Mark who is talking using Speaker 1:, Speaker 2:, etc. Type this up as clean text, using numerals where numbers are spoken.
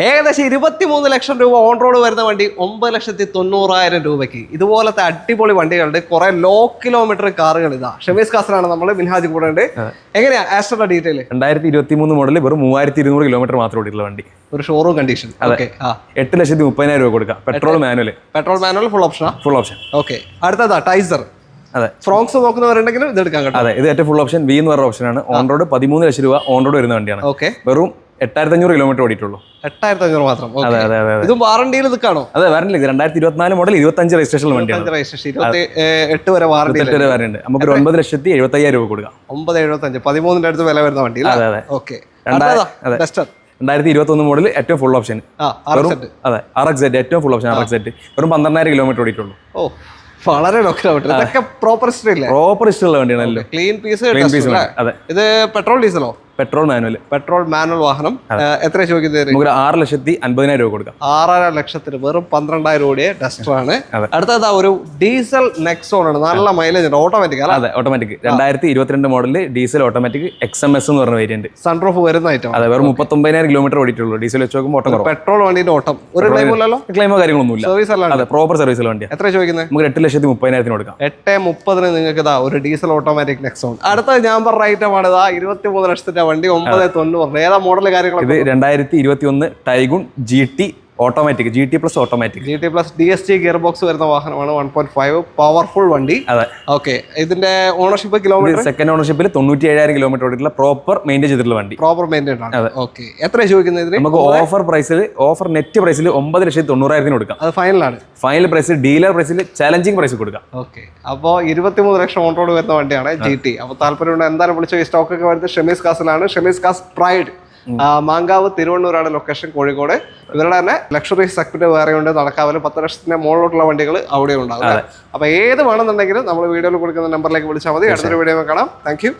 Speaker 1: ഏകദേശം 23 ലക്ഷം രൂപ on road വരുന്ന വണ്ടി 9,90,000 രൂപയ്ക്ക്. ഇതുപോലത്തെ അടിപൊളി വണ്ടികളുണ്ട്. കുറെ ലോ കിലോമീറ്റർ കാറുകൾ. ഇതാ ഷമീസ് കാസറാണ് നമ്മൾ, മിൻഹാജ് കൂടെ ഉണ്ട്. എങ്ങനെയാ ആസ്റ്ററുടെ ഡീറ്റെയിൽ?
Speaker 2: 2023 മോഡൽ വെറും 3200 കിലോമീറ്റർ മാത്രം ഓടിയിട്ടുള്ള വണ്ടി.
Speaker 1: ഒരു ഷോറൂം കണ്ടീഷൻ.
Speaker 2: 8,30,000 കൊടുക്കാം. Petrol manual
Speaker 1: full option. Okay, അടുത്തതാ ടൈസർ.
Speaker 2: അതെ,
Speaker 1: ഫ്രോങ്സ് നോക്കുന്നവരുണ്ടെങ്കിൽ ഇത് എടുക്കാൻ കേട്ടോ.
Speaker 2: അതെ, ഇത് ഏറ്റവും ഫുൾ ഓപ്ഷൻ വി എന്ന് പറഞ്ഞ ഓപ്ഷനാണ്. ഓൺ റോഡ് 13 ലക്ഷം രൂപ ഓൺ റോഡ് വരുന്ന വണ്ടിയാണ്.
Speaker 1: ഓക്കെ,
Speaker 2: വെറും 8,500 കിലോമീറ്റർ ഓടിയിട്ടുള്ളൂ.
Speaker 1: 8,500 മാത്രം.
Speaker 2: അതെ അതെ അതെ,
Speaker 1: ഇതും വാറണ്ടിയിൽ നിൽക്കാണോ?
Speaker 2: അതെ, വാറണ്ടി. 2024 മോഡൽ 25 രജിസ്ട്രേഷൻ വണ്ടിയാണ്.
Speaker 1: 28 വരെ വാറണ്ടി
Speaker 2: ഉണ്ട്. നമുക്ക് 9,75,000 രൂപ കൊടുക്കാം.
Speaker 1: 9,75, 13ന്റെ അടുത്ത് വില വരുന്ന വണ്ടി.
Speaker 2: അതെ അതെ.
Speaker 1: ഓക്കെ,
Speaker 2: 2021 മോഡൽ ഏറ്റവും ഫുൾ ഓപ്ഷൻ. അതെ, RX ഏറ്റവും ഫുൾ ഓപ്ഷൻ. RX വെറും 12,000 കിലോമീറ്റർ ഓടിയിട്ടുള്ളൂ.
Speaker 1: ഓ, വളരെ ലോ കിലോമീറ്റർ. ഇതൊക്കെ പ്രോപ്പർ ഹിസ്റ്ററിയുള്ള
Speaker 2: വണ്ടിയാണല്ലോ.
Speaker 1: Clean piece.
Speaker 2: അതെ,
Speaker 1: ഇത് പെട്രോൾ ഡീസലോ?
Speaker 2: പെട്രോൾ മാനുവൽ
Speaker 1: വാഹനം. എത്ര ചോദിക്കുന്നത്?
Speaker 2: 6,50,000 രൂപ കൊടുക്കാം.
Speaker 1: 6.5 ലക്ഷത്തിന് വെറും 12,000 ഓടിയ ഡസ്റ്റർ ആണ്. അടുത്തത് ഒരു ഡീസൽ നെക്സോൺ ആണ്. നല്ല മൈലേജ് ഉണ്ട്. ഓട്ടോമാറ്റിക്.
Speaker 2: അതെ, automatic. 2022 model diesel automatic XMS എന്ന് പറഞ്ഞ വേരിയന്റ്.
Speaker 1: സൺറൂഫ് വരുന്ന ഐറ്റം.
Speaker 2: അതെ, വെറും 39,000 കിലോമീറ്റർ ഓടിയിട്ടുള്ളൂ. ഡീസൽ വെച്ച് നോക്കുമ്പോൾ ഓട്ടം.
Speaker 1: പെട്രോൾ വണ്ടിന്റെ ഓട്ടം ഒരു
Speaker 2: ക്ലെയിമോ കാര്യങ്ങളൊന്നുമില്ല.
Speaker 1: സർവീസ് അല്ല.
Speaker 2: അതെ, പ്രോപ്പർ സർവീസ് വണ്ടിയാണ്.
Speaker 1: എത്ര ചോദിക്കുന്നത്?
Speaker 2: നമുക്ക് 8,30,000 കൊടുക്കാം.
Speaker 1: 8.30 നിങ്ങൾക്ക് ഇതാ ഒരു ഡീസൽ ഓട്ടോമാറ്റിക് നെക്സോൺ. അടുത്തത് ഞാൻ പറഞ്ഞ ഐറ്റം ആണ്. 23 ലക്ഷത്തിന്റെ വണ്ടി 9,90. ഏതാ മോഡൽ കാര്യങ്ങൾ?
Speaker 2: ഇത് 2021 Taigun GT automatic, GT plus automatic,
Speaker 1: GT plus DSG gear box വരുന്ന വാഹനമാണ്. 1.5 പവർഫുൾ വണ്ടി.
Speaker 2: അതെ.
Speaker 1: ഓക്കെ, ഇതിന്റെ ഓണർഷിപ്പ് കിലോമീറ്റർ?
Speaker 2: സെക്കൻഡ് ഓണർഷിപ്പിൽ 97,000 കിലോമീറ്റർ ഓടിയിട്ടുള്ള പ്രോപ്പർ മെയിൻറ്റെയിൻ ചെയ്തിട്ടുള്ള വണ്ടി.
Speaker 1: പ്രോപ്പർ മെയിൻറ്റെയിൻ ആണ്. ഓക്കെ, എത്ര ചോദിക്കുന്നത് ഇതിന്?
Speaker 2: നമുക്ക് ഓഫർ നെറ്റ് പ്രൈസിൽ 9,90,000 കൊടുക്കാം.
Speaker 1: അത് ഫൈനലാണ്.
Speaker 2: ഫൈനൽ പ്രൈസ് ഡീലർ പ്രൈസിൽ ചാലഞ്ചിങ് പ്രൈസ് കൊടുക്കാം.
Speaker 1: ഓക്കെ, അപ്പോൾ 23 ലക്ഷം ഓൺ റോഡ് വരുന്ന വണ്ടിയാണ് GT. അപ്പോൾ താല്പര്യമുണ്ട് എന്തായാലും വിളിച്ചോ. ഈ സ്റ്റോക്കൊക്കെ വരുന്നത് ഷമീസ് കാസിലാണ്. ഷമീസ് കാസ് പ്രൈഡ്, മാങ്കാവ്, തിരുവണ്ണൂരാണ് ലൊക്കേഷൻ, കോഴിക്കോട്. ഇവരുടെ തന്നെ ലക്ഷറി സെഗ്മെന്റ് വേറെ ഉണ്ട്. നടക്കാവില് 10 ലക്ഷത്തിന്റെ മുകളിലോട്ടുള്ള വണ്ടികൾ അവിടെ ഉണ്ടാവും. അപ്പൊ ഏത് വേണമെന്നുണ്ടെങ്കിലും നമ്മൾ വീഡിയോയിൽ കൊടുക്കുന്ന നമ്പറിലേക്ക് വിളിച്ചാൽ മതി. അടുത്തൊരു വീഡിയോ കാണാം. Thank you.